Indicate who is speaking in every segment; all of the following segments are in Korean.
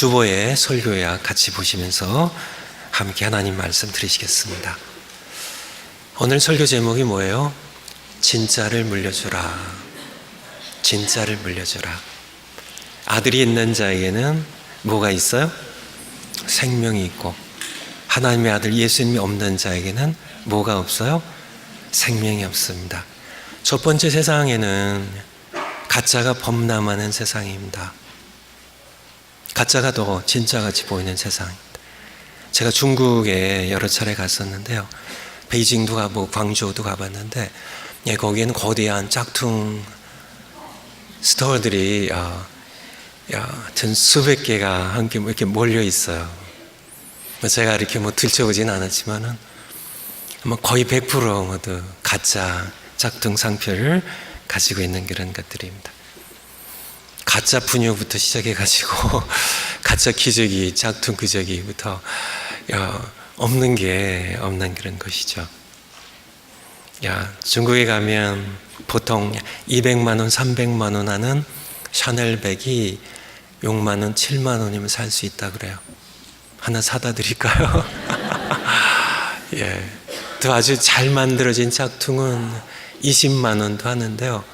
Speaker 1: 주보의 설교약 같이 보시면서 함께 하나님 말씀 들으시겠습니다. 오늘 설교 제목이 뭐예요? 진짜를 물려주라. 진짜를 물려주라. 아들이 있는 자에게는 뭐가 있어요? 생명이 있고, 하나님의 아들 예수님이 없는 자에게는 뭐가 없어요? 생명이 없습니다. 첫 번째 세상에는 가짜가 범람하는 세상입니다. 가짜가 더 진짜같이 보이는 세상입니다. 제가 중국에 여러 차례 갔었는데요. 베이징도 가보고 광저우도 가봤는데, 거기에는 거대한 짝퉁 스토어들이 하여튼 수백 개가 함께 이렇게 몰려 있어요. 제가 이렇게 들춰보진 않았지만은 거의 100% 모두 가짜 짝퉁 상표를 가지고 있는 그런 것들입니다. 가짜 분유부터 시작해가지고 가짜 기저귀, 짝퉁 기저귀부터 없는 게 없는 그런 것이죠. 중국에 가면 보통 200만 원, 300만 원 하는 샤넬백이 6만 원, 7만 원이면 살 수 있다 그래요. 하나 사다 드릴까요? 또 아주 잘 만들어진 짝퉁은 20만 원도 하는데요.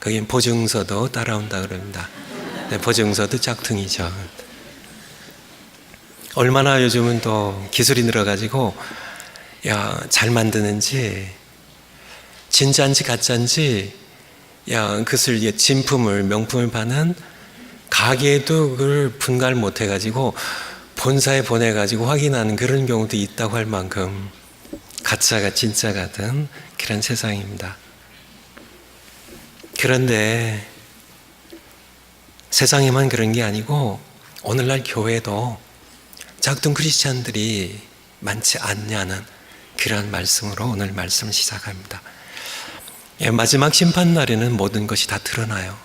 Speaker 1: 거긴 보증서도 따라온다 그럽니다. 보증서도 짝퉁이죠. 얼마나 요즘은 또 기술이 늘어가지고 잘 만드는지, 진짜인지 가짜인지 그것을 진품을, 명품을 파는 가게도 그걸 분갈 못해가지고 본사에 보내가지고 확인하는 그런 경우도 있다고 할 만큼 가짜가 진짜 같은 그런 세상입니다. 그런데 세상에만 그런 게 아니고 오늘날 교회도 짝퉁 크리스찬들이 많지 않냐는 그러한 말씀으로 오늘 말씀을 시작합니다. 마지막 심판날에는 모든 것이 다 드러나요.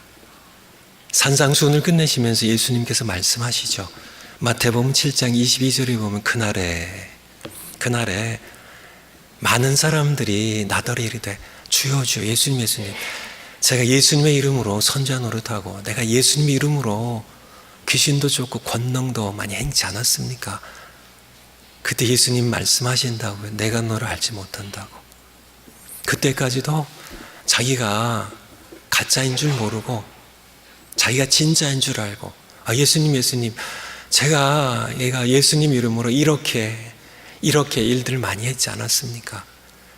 Speaker 1: 산상수훈을 끝내시면서 예수님께서 말씀하시죠. 마태복음 7장 22절에 보면 그날에 많은 사람들이 나더러 이르되 주여 주여, 예수님 예수님, 제가 예수님의 이름으로 선지자 노릇하고 내가 예수님의 이름으로 귀신도 쫓고 권능도 많이 행치 않았습니까? 그때 예수님 말씀하신다고요. 내가 너를 알지 못한다고. 그때까지도 자기가 가짜인 줄 모르고 자기가 진짜인 줄 알고, 예수님 예수님, 얘가 예수님 이름으로 이렇게 일들을 많이 했지 않았습니까?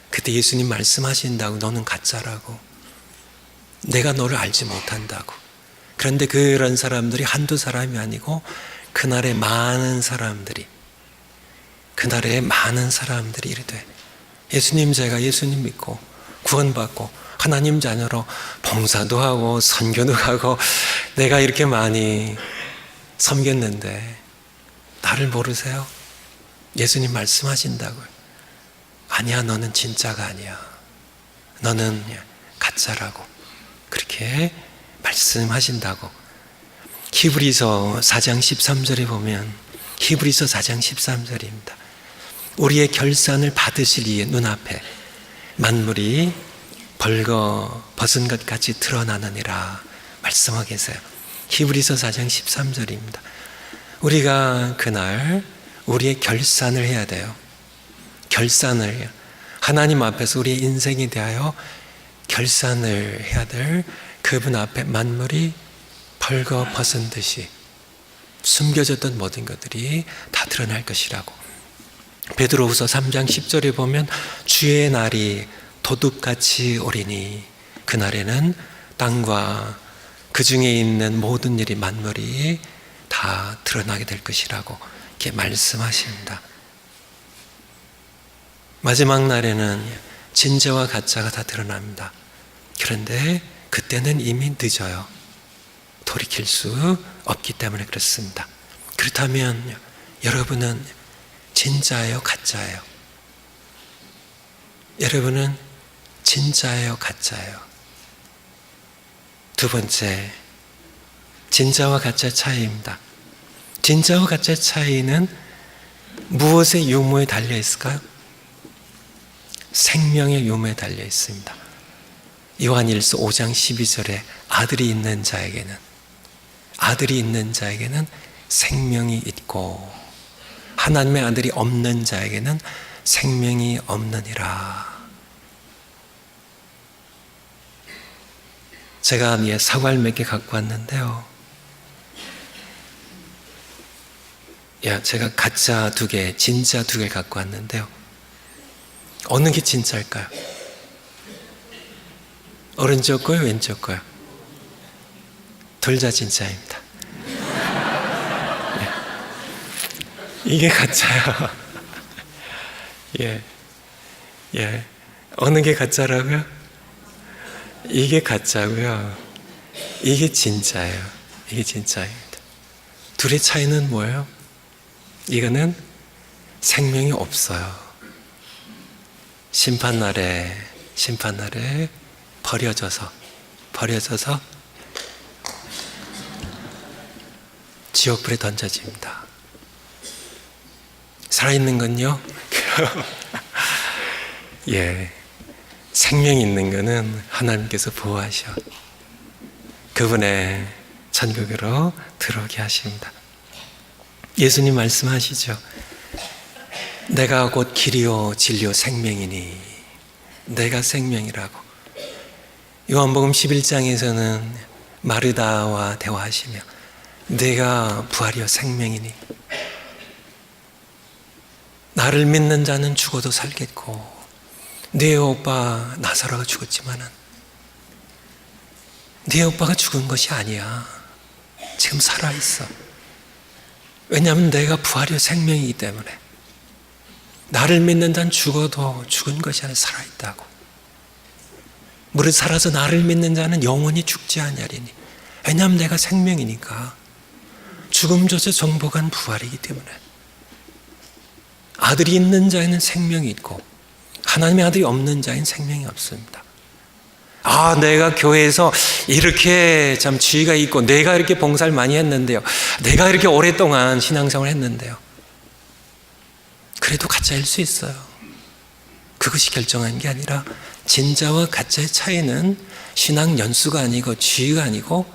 Speaker 1: 그때 예수님 말씀하신다고 너는 가짜라고, 내가 너를 알지 못한다고. 그런데 그런 사람들이 한두 사람이 아니고 그날에 많은 사람들이 이르되 예수님, 제가 예수님 믿고 구원받고 하나님 자녀로 봉사도 하고 선교도 하고 내가 이렇게 많이 섬겼는데 나를 모르세요? 예수님 말씀하신다고요. 아니야, 너는 진짜가 아니야. 너는 가짜라고. 그렇게 말씀하신다고. 히브리서 4장 13절에 보면, 히브리서 4장 13절입니다. 우리의 결산을 받으실 이의 눈앞에 만물이 벌거 벗은 것 같이 드러나느니라 말씀하고 계세요. 히브리서 4장 13절입니다. 우리가 그날 우리의 결산을 해야 돼요. 결산을, 하나님 앞에서 우리의 인생에 대하여 결산을 해야 될 그분 앞에 만물이 벌거 벗은 듯이 숨겨졌던 모든 것들이 다 드러날 것이라고. 베드로후서 3장 10절에 보면 주의 날이 도둑같이 오리니 그날에는 땅과 그 중에 있는 모든 일이 만물이 다 드러나게 될 것이라고 이렇게 말씀하십니다. 마지막 날에는 진짜와 가짜가 다 드러납니다. 그런데 그때는 이미 늦어요. 돌이킬 수 없기 때문에 그렇습니다. 그렇다면 여러분은 진짜예요, 가짜예요? 여러분은 진짜예요, 가짜예요? 두 번째, 진짜와 가짜 차이입니다. 진짜와 가짜 차이는 무엇의 유무에 달려 있을까요? 생명의 유무에 달려 있습니다. 요한일서 5장 12절에 아들이 있는 자에게는 생명이 있고 하나님의 아들이 없는 자에게는 생명이 없느니라. 제가 사과를 몇 개 갖고 왔는데요. 제가 가짜 2개, 진짜 2개 갖고 왔는데요. 어느 게 진짜일까요? 오른쪽 거요, 왼쪽 거요? 둘 다 진짜입니다. 이게 가짜야. 어느 게 가짜라고요? 이게 가짜고요. 이게 진짜예요. 이게 진짜입니다. 둘의 차이는 뭐예요? 이거는 생명이 없어요. 심판날에 버려져서 지옥불에 던져집니다. 살아있는 건요? 생명 있는 거는 하나님께서 보호하셔. 그분의 천국으로 들어오게 하십니다. 예수님 말씀하시죠. 내가 곧 길이요 진리요 생명이니. 내가 생명이라고. 요한복음 11장에서는 마르다와 대화하시며 내가 부활이요 생명이니. 나를 믿는 자는 죽어도 살겠고 네 오빠 나사로가 죽었지만은 네 오빠가 죽은 것이 아니야. 지금 살아있어. 왜냐하면 내가 부활이요 생명이기 때문에. 나를 믿는 자는 죽어도 죽은 것이 아니라 살아있다고. 무릇 살아서 나를 믿는 자는 영원히 죽지 아니하리니. 왜냐하면 내가 생명이니까. 죽음조차 정복한 부활이기 때문에. 아들이 있는 자에는 생명이 있고 하나님의 아들이 없는 자에는 생명이 없습니다. 내가 교회에서 이렇게 참 지위가 있고 내가 이렇게 봉사를 많이 했는데요. 내가 이렇게 오랫동안 신앙생활을 했는데요. 그래도 가짜일 수 있어요. 그것이 결정한 게 아니라 진짜와 가짜의 차이는 신앙 연수가 아니고 지위가 아니고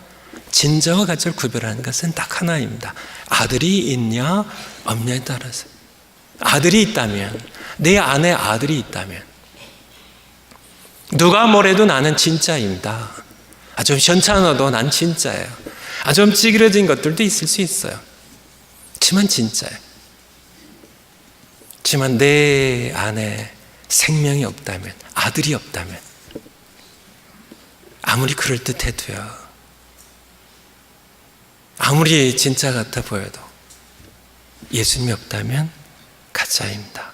Speaker 1: 진짜와 가짜를 구별하는 것은 딱 하나입니다. 아들이 있냐 없냐에 따라서. 아들이 있다면, 내 안에 아들이 있다면 누가 뭐래도 나는 진짜입니다. 좀 시원찮아도 난 진짜예요. 좀 찌그러진 것들도 있을 수 있어요. 하지만 진짜예요. 하지만 내 안에 생명이 없다면, 아들이 없다면 아무리 그럴듯해도요, 아무리 진짜 같아 보여도 예수님이 없다면 가짜입니다.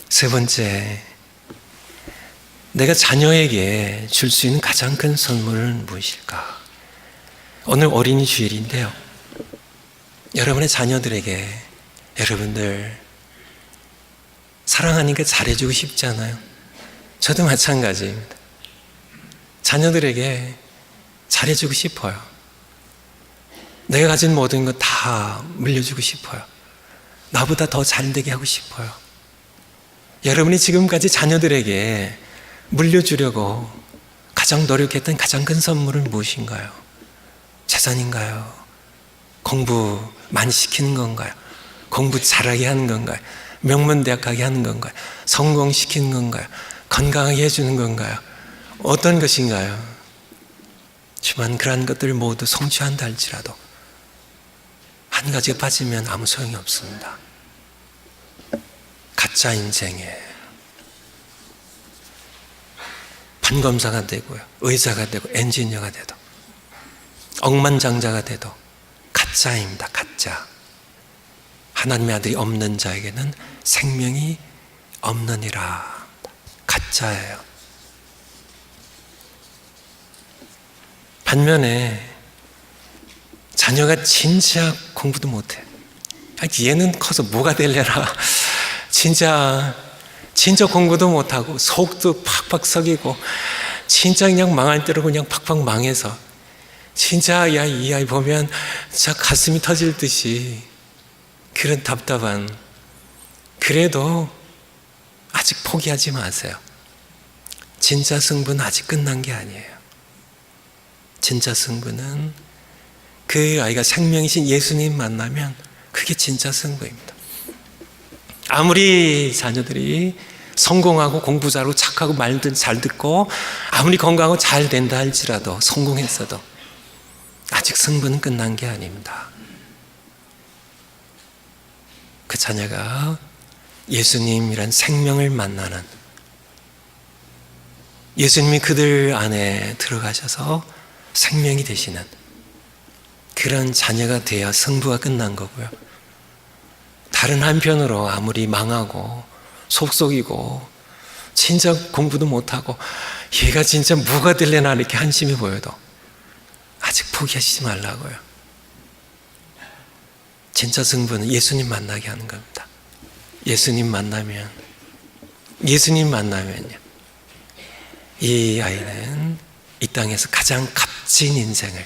Speaker 1: 세 번째, 내가 자녀에게 줄 수 있는 가장 큰 선물은 무엇일까? 오늘 어린이 주일인데요. 여러분의 자녀들에게 여러분들 사랑하니까 잘해주고 싶잖아요. 저도 마찬가지입니다. 자녀들에게 잘해주고 싶어요. 내가 가진 모든 것 다 물려주고 싶어요. 나보다 더 잘되게 하고 싶어요. 여러분이 지금까지 자녀들에게 물려주려고 가장 노력했던 가장 큰 선물은 무엇인가요? 재산인가요? 공부 많이 시키는 건가요? 공부 잘하게 하는 건가요? 명문대학 가게 하는 건가요? 성공시키는 건가요? 건강하게 해주는 건가요? 어떤 것인가요? 하지만 그러한 것들을 모두 성취한다 할지라도 한 가지가 빠지면 아무 소용이 없습니다. 가짜 인생에 판검사가 되고요, 의사가 되고 엔지니어가 돼도 억만장자가 돼도 가짜입니다. 가짜. 하나님의 아들이 없는 자에게는 생명이 없느니라. 가짜예요. 반면에 자녀가 진짜 공부도 못해. 얘는 커서 뭐가 될래라. 진짜 공부도 못하고 속도 팍팍 썩이고 진짜 그냥 망할 대로 그냥 팍팍 망해서 진짜 이 아이 보면 진짜 가슴이 터질 듯이 그런 답답한. 그래도 아직 포기하지 마세요. 진짜 승부는 아직 끝난 게 아니에요. 진짜 승부는 그 아이가 생명이신 예수님 만나면 그게 진짜 승부입니다. 아무리 자녀들이 성공하고 공부 잘하고 착하고 말들 잘 듣고 아무리 건강하고 잘 된다 할지라도 성공했어도 아직 승부는 끝난 게 아닙니다. 그 자녀가 예수님이란 생명을 만나는, 예수님이 그들 안에 들어가셔서 생명이 되시는 그런 자녀가 되어 승부가 끝난 거고요. 다른 한편으로 아무리 망하고 속속이고 진짜 공부도 못하고 얘가 진짜 뭐가 될래나 이렇게 한심해 보여도 아직 포기하시지 말라고요. 진짜 승부는 예수님 만나게 하는 겁니다. 예수님 만나면요, 이 아이는 이 땅에서 가장 값진 인생을,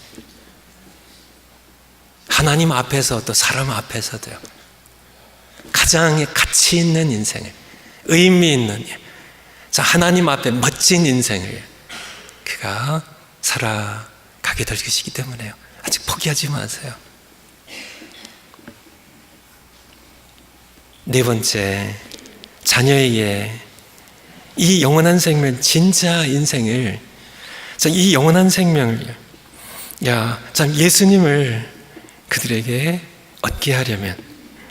Speaker 1: 하나님 앞에서 또 사람 앞에서도요, 가장 가치 있는 인생을, 의미 있는, 하나님 앞에 멋진 인생을 그가 살아가게 될 것이기 때문에요, 아직 포기하지 마세요. 네 번째, 자녀에게 이 영원한 생명, 진짜 인생을, 이 영원한 생명을, 참 예수님을 그들에게 얻게 하려면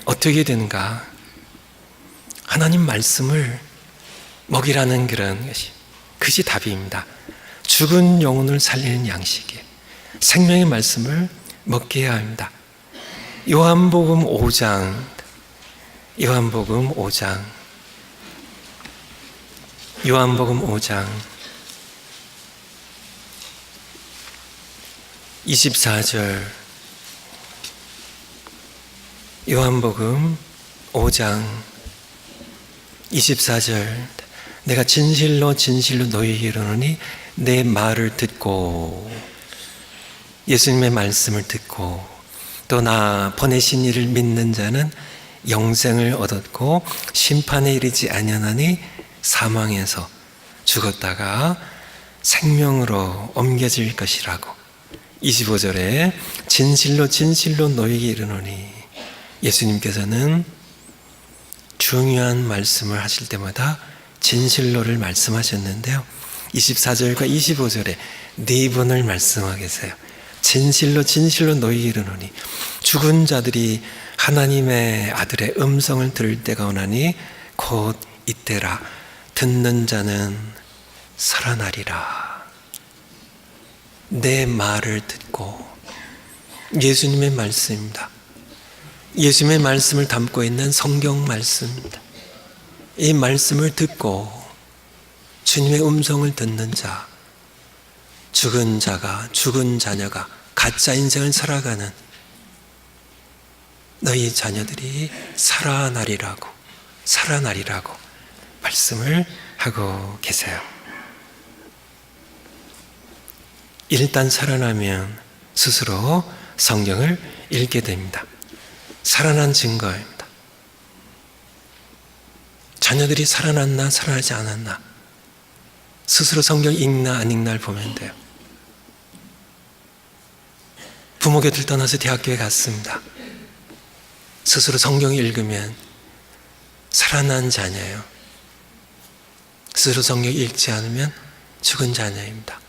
Speaker 1: 어떻게 되는가? 하나님 말씀을 먹이라는 그것이 답입니다. 죽은 영혼을 살리는 양식이에요. 생명의 말씀을 먹게 해야 합니다. 요한복음 5장 24절, 요한복음 5장 24절, 내가 진실로 너희에게 이르노니 내 말을 듣고, 예수님의 말씀을 듣고 또 나 보내신 이를 믿는 자는 영생을 얻었고 심판에 이르지 아니하나니 사망에서 죽었다가 생명으로 옮겨질 것이라고. 25절에 진실로 너희에게 이르노니, 예수님께서는 중요한 말씀을 하실 때마다 진실로를 말씀하셨는데요, 24절과 25절에 네 번을 말씀하고 계세요. 진실로 너희에게 이르노니, 죽은 자들이 하나님의 아들의 음성을 들을 때가 오나니 곧 이때라. 듣는 자는 살아나리라. 내 말을 듣고, 예수님의 말씀입니다. 예수님의 말씀을 담고 있는 성경 말씀입니다. 이 말씀을 듣고 주님의 음성을 듣는 자, 죽은 자녀가 가짜 인생을 살아가는 너희 자녀들이 살아나리라고 말씀을 하고 계세요. 일단 살아나면 스스로 성경을 읽게 됩니다. 살아난 증거입니다. 자녀들이 살아났나 살아나지 않았나 스스로 성경 읽나 안 읽나를 보면 돼요. 부모 곁을 떠나서 대학교에 갔습니다. 스스로 성경을 읽으면 살아난 자녀예요. 스스로 성경 읽지 않으면 죽은 자녀입니다.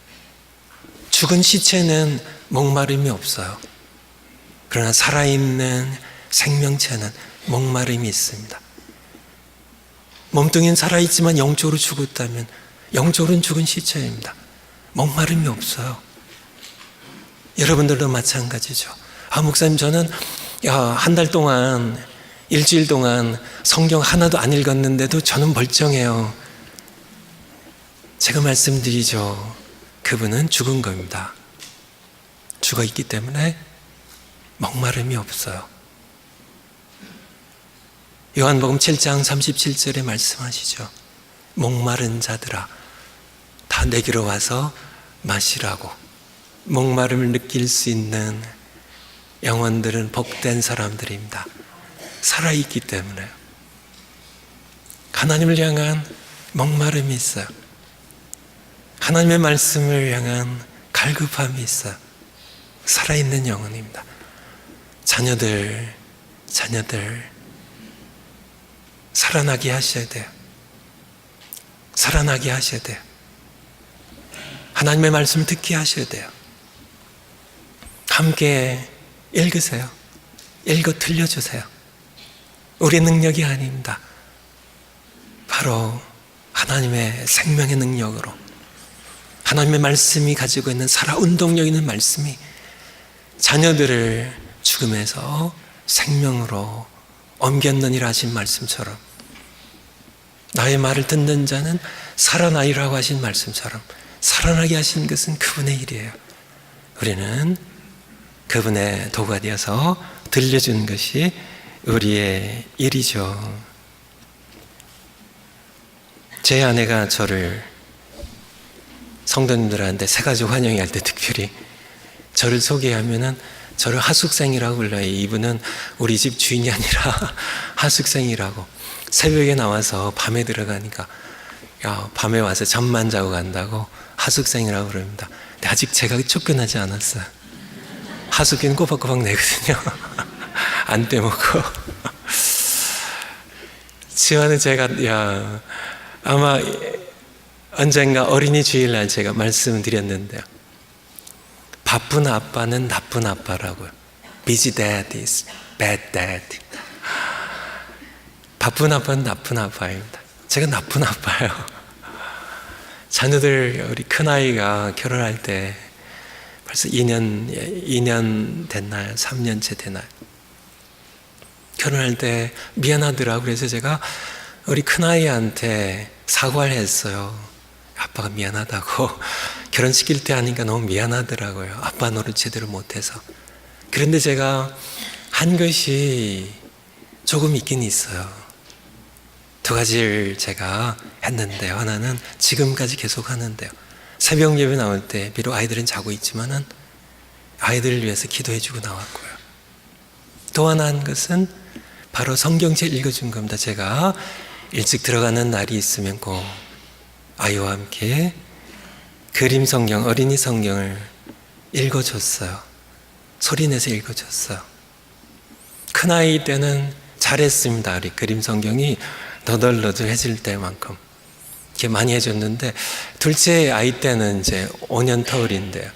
Speaker 1: 죽은 시체는 목마름이 없어요. 그러나 살아있는 생명체는 목마름이 있습니다. 몸뚱이는 살아있지만 영적으로 죽었다면 영적으로는 죽은 시체입니다. 목마름이 없어요. 여러분들도 마찬가지죠. 목사님, 저는 한 달 동안, 일주일 동안 성경 하나도 안 읽었는데도 저는 멀쩡해요. 제가 말씀드리죠. 그분은 죽은 겁니다. 죽어 있기 때문에 목마름이 없어요. 요한복음 7장 37절에 말씀하시죠. 목마른 자들아, 다 내게로 와서 마시라고. 목마름을 느낄 수 있는 영혼들은 복된 사람들입니다. 살아있기 때문에. 하나님을 향한 목마름이 있어요. 하나님의 말씀을 향한 갈급함이 있어요. 살아있는 영혼입니다. 자녀들 살아나게 하셔야 돼요. 살아나게 하셔야 돼요. 하나님의 말씀을 듣게 하셔야 돼요. 함께 읽으세요. 읽어 들려주세요. 우리의 능력이 아닙니다. 바로 하나님의 생명의 능력으로, 하나님의 말씀이 가지고 있는 운동력 있는 말씀이 자녀들을 죽음에서 생명으로 옮겼느니라 하신 말씀처럼, 나의 말을 듣는 자는 살아나리라고 하신 말씀처럼 살아나게 하신 것은 그분의 일이에요. 우리는 그분의 도가 되어서 들려주는 것이 우리의 일이죠. 제 아내가 저를 성도님들한테 새가족 환영회 때 특별히 저를 소개하면은 저를 하숙생이라고 불러요. 이분은 우리 집 주인이 아니라 하숙생이라고. 새벽에 나와서 밤에 들어가니까 밤에 와서 잠만 자고 간다고 하숙생이라고 부릅니다. 근데 아직 제가 쫓겨나지 않았어요. 하숙비는 꼬박꼬박 내거든요. 안 떼먹고. 지금은 제가 아마 언젠가 어린이 주일날 제가 말씀드렸는데요. 바쁜 아빠는 나쁜 아빠라고요. Busy dad is bad dad. 바쁜 아빠는 나쁜 아빠입니다. 제가 나쁜 아빠예요. 자녀들, 우리 큰아이가 결혼할 때 벌써 2년 됐나요? 3년째 되나요? 결혼할 때 미안하더라고요. 그래서 제가 우리 큰아이한테 사과를 했어요. 아빠가 미안하다고. 결혼시킬 때 하니까 너무 미안하더라고요. 아빠 노릇 제대로 못해서. 그런데 제가 한 것이 조금 있긴 있어요. 두 가지를 제가 했는데요. 하나는 지금까지 계속 하는데요. 새벽 예배 나올 때 비록 아이들은 자고 있지만은 아이들을 위해서 기도해주고 나왔고요. 또 하나 한 것은 바로 성경책 읽어준 겁니다. 제가 일찍 들어가는 날이 있으면 꼭 아이와 함께 그림 성경, 어린이 성경을 읽어줬어요. 소리내서 읽어줬어요. 큰아이 때는 잘했습니다. 우리 그림 성경이 너덜너덜해질 때만큼 이렇게 많이 해줬는데, 둘째 아이 때는 이제 5년 터울인데요.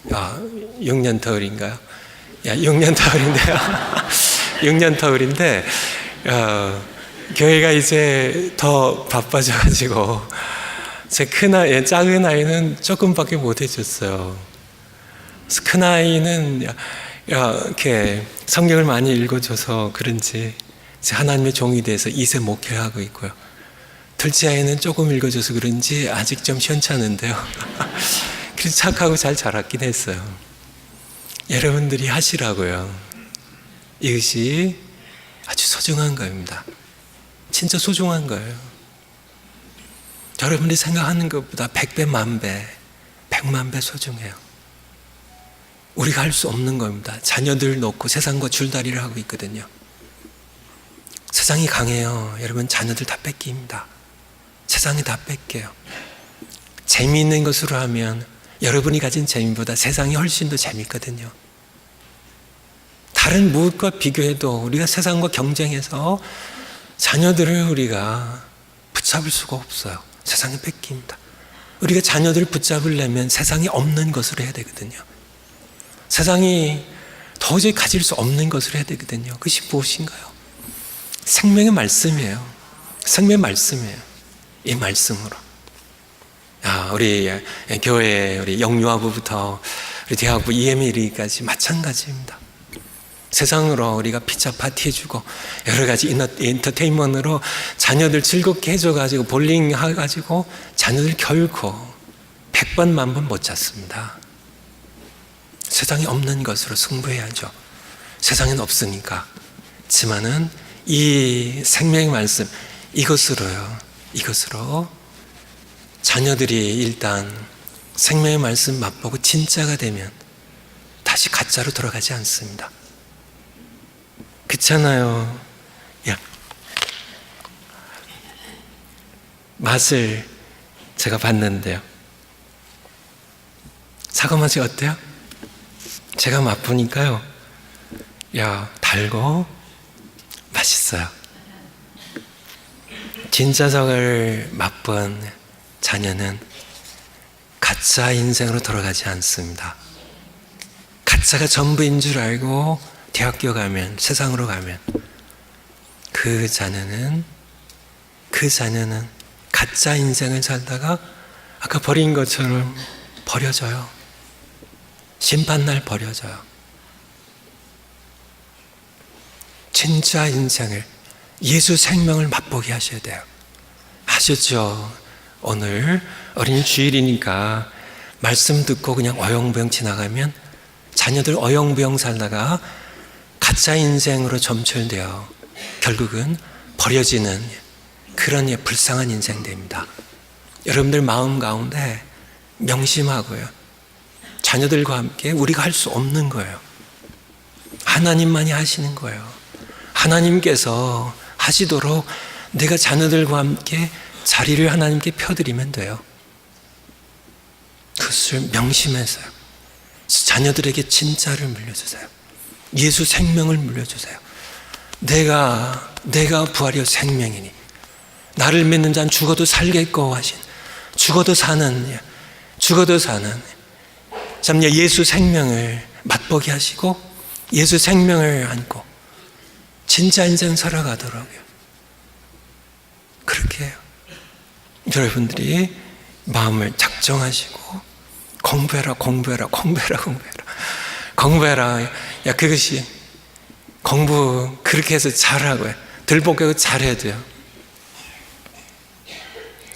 Speaker 1: 6년 터울인가요? 6년 터울인데요. 6년 터울인데, 교회가 이제 더 바빠져가지고, 제 작은 아이는 조금밖에 못 해줬어요. 그래서 큰 아이는 이렇게 성경을 많이 읽어줘서 그런지 하나님의 종이 돼서 2세 목회하고 있고요. 둘째 아이는 조금 읽어줘서 그런지 아직 좀 시원찮은데요. 그래서 착하고 잘 자랐긴 했어요. 여러분들이 하시라고요. 이것이 아주 소중한 겁니다. 진짜 소중한 거예요. 여러분이 생각하는 것보다 100배, 10,000배, 100만 배 소중해요. 우리가 할 수 없는 겁니다. 자녀들 놓고 세상과 줄다리를 하고 있거든요. 세상이 강해요. 여러분, 자녀들 다 뺏깁니다. 세상이 다 뺏겨요. 재미있는 것으로 하면 여러분이 가진 재미보다 세상이 훨씬 더 재미있거든요. 다른 무엇과 비교해도 우리가 세상과 경쟁해서 자녀들을 우리가 붙잡을 수가 없어요. 세상에 뺏깁니다. 우리가 자녀들을 붙잡으려면 세상에 없는 것으로 해야 되거든요. 세상이 도저히 가질 수 없는 것으로 해야 되거든요. 그것이 무엇인가요? 생명의 말씀이에요. 생명의 말씀이에요. 이 말씀으로. 우리 교회, 우리 영유아부부터 우리 대학부 EM에 이르기까지 마찬가지입니다. 세상으로 우리가 피자 파티 해주고 여러 가지 엔터테인먼트로 자녀들 즐겁게 해줘가지고 볼링 해가지고 자녀들 결코 100번, 10,000번 못 잡습니다. 세상에 없는 것으로 승부해야죠. 세상엔 없으니까. 하지만은 이 생명의 말씀, 이것으로 자녀들이 일단 생명의 말씀 맛보고 진짜가 되면 다시 가짜로 돌아가지 않습니다. 그렇잖아요. 맛을 제가 봤는데요. 사과 맛이 어때요? 제가 맛보니까요, 달고 맛있어요. 진짜성을 맛본 자녀는 가짜 인생으로 돌아가지 않습니다. 가짜가 전부인 줄 알고 대학교 가면, 세상으로 가면 그 자녀는 가짜 인생을 살다가 아까 버린 것처럼 버려져요. 심판날 버려져요. 진짜 인생을, 예수 생명을 맛보게 하셔야 돼요. 아셨죠? 오늘 어린이 주일이니까 말씀 듣고 그냥 어영부영 지나가면 자녀들 어영부영 살다가 가짜 인생으로 점철되어 결국은 버려지는 그런 불쌍한 인생 됩니다. 여러분들 마음 가운데 명심하고요, 자녀들과 함께 우리가 할 수 없는 거예요. 하나님만이 하시는 거예요. 하나님께서 하시도록 내가 자녀들과 함께 자리를 하나님께 펴드리면 돼요. 그것을 명심해서요, 자녀들에게 진짜를 물려주세요. 예수 생명을 물려주세요. 내가 부활이요 생명이니 나를 믿는 자는 죽어도 살겠고 하신, 죽어도 사는 참 예수 생명을 맛보게 하시고 예수 생명을 안고 진짜 인생 살아가더라고요. 그렇게 해요. 여러분들이 마음을 작정하시고 공부해라. 그것이 공부 그렇게 해서 잘하고요. 들볶이고 잘해야 돼요.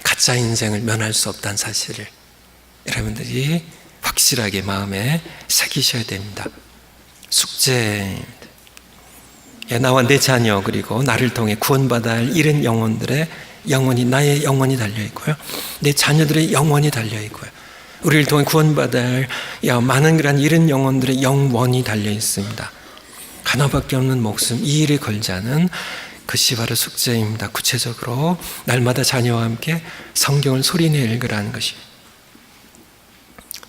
Speaker 1: 가짜 인생을 면할 수 없다는 사실을 여러분들이 확실하게 마음에 새기셔야 됩니다. 숙제입니다. 나와 내 자녀 그리고 나를 통해 구원받아야 할 이른 영혼들의 영혼이, 나의 영혼이 달려있고요, 내 자녀들의 영혼이 달려있고요, 우리를 통해 구원받아야 할 많은 그런 이른 영혼들의 영원이 달려있습니다. 하나밖에 없는 목숨, 이 일을 걸자는 그것이 바로 숙제입니다. 구체적으로 날마다 자녀와 함께 성경을 소리내어 읽으라는 것이,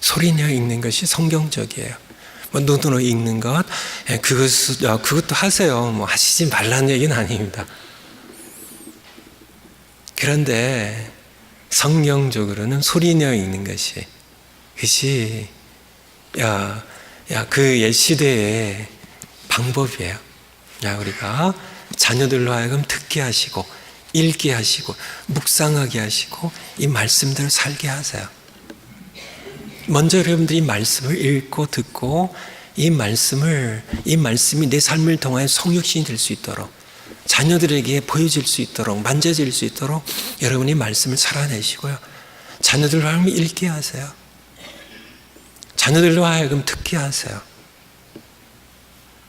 Speaker 1: 소리내어 읽는 것이 성경적이에요. 눈으로 읽는 것, 그것도 하세요. 하시지 말라는 얘기는 아닙니다. 그런데 성경적으로는 소리내어 읽는 것이, 그 옛 시대의 방법이에요. 우리가 자녀들로 하여금 듣게 하시고, 읽게 하시고, 묵상하게 하시고, 이 말씀대로 살게 하세요. 먼저 여러분들이 말씀을 읽고 듣고 이 말씀이 내 삶을 통하여 성육신이 될 수 있도록, 자녀들에게 보여질 수 있도록, 만져질 수 있도록 여러분이 말씀을 살아내시고요, 자녀들로 하여금 읽게 하세요. 자녀들로 하여금 듣게 하세요.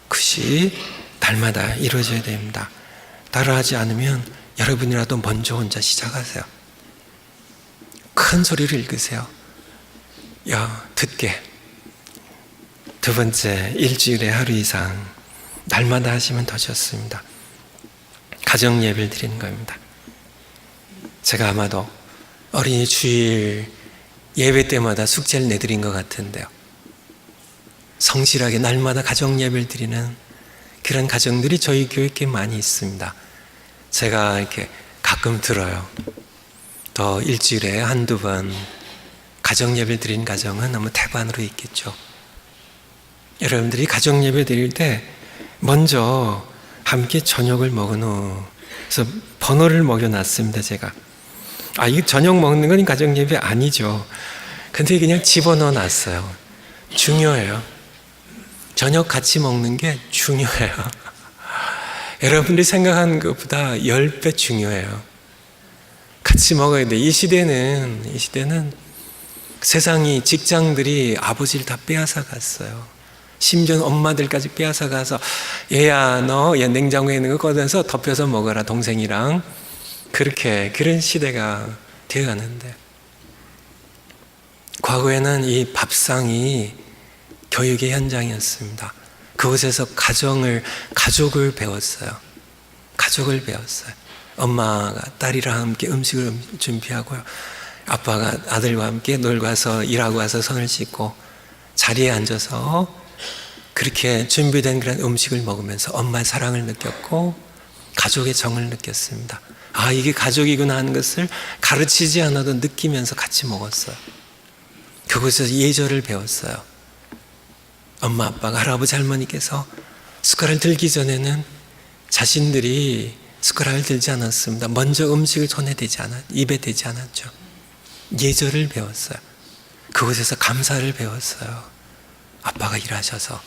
Speaker 1: 그것이 날마다 이루어져야 됩니다. 따라하지 않으면 여러분이라도 먼저 혼자 시작하세요. 큰 소리를 읽으세요. 듣게. 두 번째, 일주일에 하루 이상 날마다 하시면 더 좋습니다. 가정 예배를 드리는 겁니다. 제가 아마도 어린이 주일 예배 때마다 숙제를 내드린 것 같은데요, 성실하게 날마다 가정 예배를 드리는 그런 가정들이 저희 교회에 꽤 많이 있습니다. 제가 이렇게 가끔 들어요. 더 일주일에 한두 번 가정 예배 드린 가정은 아마 태반으로 있겠죠. 여러분들이 가정 예배 드릴 때 먼저 함께 저녁을 먹은 후, 그래서 번호를 먹여놨습니다. 제가 이 저녁 먹는 건 가정 예배 아니죠. 근데 그냥 집어넣어 놨어요. 중요해요. 저녁 같이 먹는 게 중요해요. 여러분들이 생각하는 것보다 10배 중요해요. 같이 먹어야 돼. 이 시대는 세상이, 직장들이 아버지를 다 빼앗아 갔어요. 심지어 엄마들까지 빼앗아 가서 얘야 냉장고에 있는 거 꺼내서 덮여서 먹어라, 동생이랑. 그런 시대가 되어가는데, 과거에는 이 밥상이 교육의 현장이었습니다. 그곳에서 가족을 배웠어요. 엄마가 딸이랑 함께 음식을 준비하고요, 아빠가 아들과 함께 놀고 와서 일하고 와서 손을 씻고 자리에 앉아서 그렇게 준비된 그런 음식을 먹으면서 엄마의 사랑을 느꼈고 가족의 정을 느꼈습니다. 아, 이게 가족이구나 하는 것을 가르치지 않아도 느끼면서 같이 먹었어요. 그곳에서 예절을 배웠어요. 엄마, 아빠가, 할아버지, 할머니께서 숟가락을 들기 전에는 자신들이 숟가락을 들지 않았습니다. 먼저 음식을 입에 대지 않았죠. 예절을 배웠어요. 그곳에서 감사를 배웠어요. 아빠가 일하셔서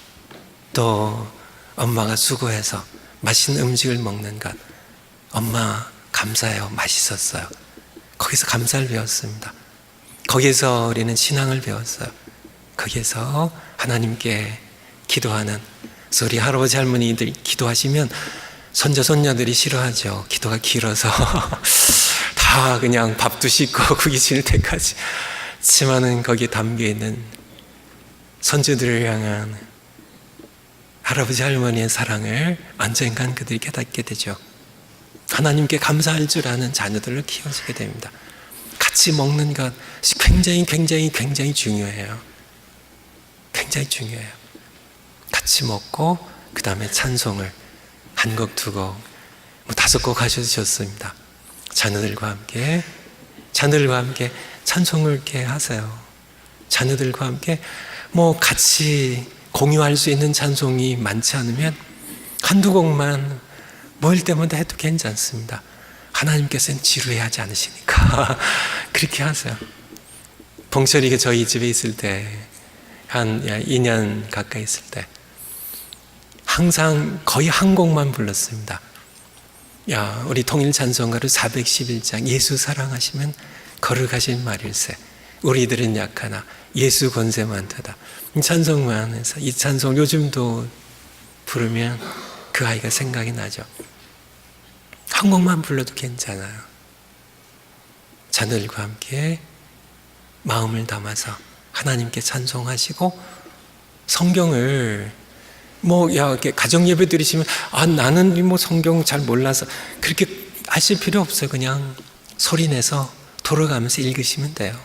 Speaker 1: 또 엄마가 수고해서 맛있는 음식을 먹는 것, 엄마 감사해요, 맛있었어요. 거기서 감사를 배웠습니다. 거기에서 우리는 신앙을 배웠어요. 거기에서 하나님께 기도하는, 그래서 우리 할아버지 할머니들 기도하시면 손자 손녀들이 싫어하죠. 기도가 길어서 다 그냥 밥도 씻고 구기 질 때까지. 하지만은 거기에 담겨있는 손주들을 향한 할아버지 할머니의 사랑을 언젠간 그들이 깨닫게 되죠. 하나님께 감사할 줄 아는 자녀들을 키워주게 됩니다. 같이 먹는 것이 굉장히 중요해요. 굉장히 중요해요. 같이 먹고 그 다음에 찬송을 한 곡, 두 곡, 5곡 하셔도 좋습니다. 자녀들과 함께 찬송을 이렇게 하세요. 자녀들과 함께 같이 공유할 수 있는 찬송이 많지 않으면 한두 곡만 모일 때마다 해도 괜찮습니다. 하나님께서는 지루해하지 않으시니까 그렇게 하세요. 봉철이가 저희 집에 있을 때 한 2년 가까이 있을 때 항상 거의 한 곡만 불렀습니다. 우리 통일 찬송가를 411장 예수 사랑하시면 걸어가신 말일세, 우리들은 약하나 예수 권세 많다다. 이 찬송만 해서, 이 찬송 요즘도 부르면 그 아이가 생각이 나죠. 한 곡만 불러도 괜찮아요. 자녀들과 함께 마음을 담아서 하나님께 찬송하시고, 성경을 이렇게 가정 예배 드리시면 나는 성경 잘 몰라서 그렇게 하실 필요 없어요. 그냥 소리 내서 돌아가면서 읽으시면 돼요.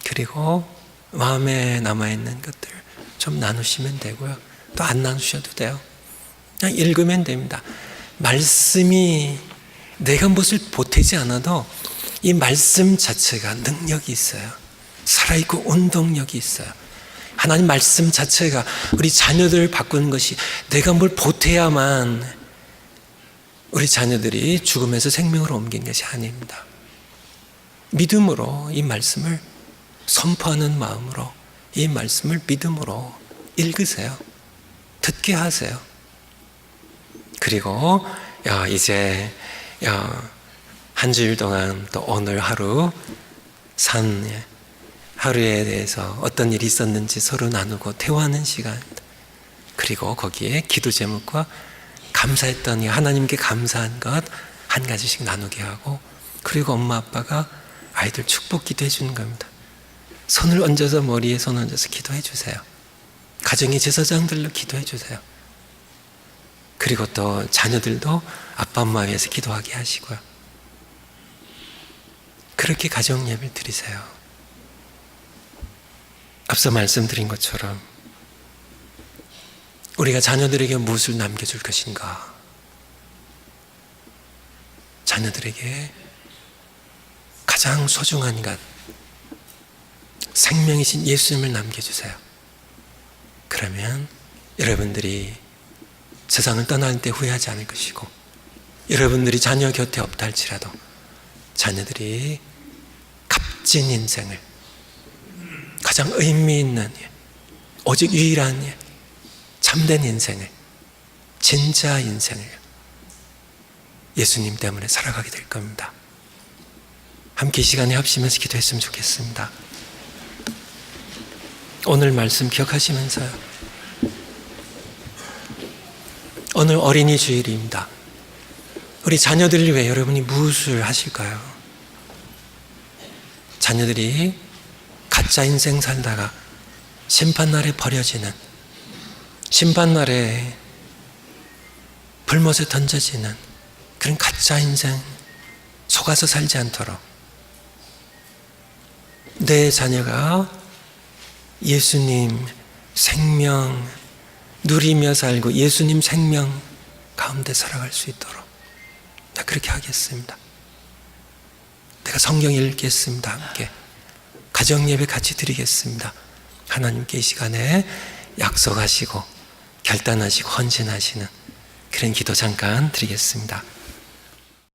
Speaker 1: 그리고 마음에 남아있는 것들 좀 나누시면 되고요. 또 안 나누셔도 돼요. 그냥 읽으면 됩니다. 말씀이 내가 무엇을 보태지 않아도 이 말씀 자체가 능력이 있어요. 살아있고 운동력이 있어요. 하나님 말씀 자체가 우리 자녀들을 바꾸는 것이 내가 뭘 보태야만 우리 자녀들이 죽음에서 생명으로 옮긴 것이 아닙니다. 믿음으로 이 말씀을 선포하는 마음으로 이 말씀을 믿음으로 읽으세요. 듣게 하세요. 그리고 이제 한 주일 동안 또 오늘 하루 하루에 대해서 어떤 일이 있었는지 서로 나누고 대화하는 시간입니다. 그리고 거기에 기도 제목과 감사했던 하나님께 감사한 것 한 가지씩 나누게 하고, 그리고 엄마 아빠가 아이들 축복 기도해 주는 겁니다. 손을 얹어서, 머리에 손을 얹어서 기도해 주세요. 가정의 제사장들로 기도해 주세요. 그리고 또 자녀들도 아빠 엄마 위해서 기도하게 하시고요. 그렇게 가정 예배를 드리세요. 앞서 말씀드린 것처럼 우리가 자녀들에게 무엇을 남겨줄 것인가? 자녀들에게 가장 소중한 것, 생명이신 예수님을 남겨주세요. 그러면 여러분들이 세상을 떠날 때 후회하지 않을 것이고, 여러분들이 자녀 곁에 없다 할지라도 자녀들이 값진 인생을, 가장 의미 있는, 오직 유일한 참된 인생을, 진짜 인생을 예수님 때문에 살아가게 될 겁니다. 함께 이 시간에 합심해서 기도했으면 좋겠습니다. 오늘 말씀 기억하시면서요. 오늘 어린이 주일입니다. 우리 자녀들을 위해 여러분이 무엇을 하실까요? 자녀들이 가짜 인생 살다가 심판날에 버려지는, 심판날에 불못에 던져지는 그런 가짜 인생 속아서 살지 않도록 내 자녀가 예수님 생명 누리며 살고 예수님 생명 가운데 살아갈 수 있도록 나 그렇게 하겠습니다. 내가 성경 읽겠습니다. 함께 가정예배 같이 드리겠습니다. 하나님께 이 시간에 약속하시고 결단하시고 헌신하시는 그런 기도 잠깐 드리겠습니다.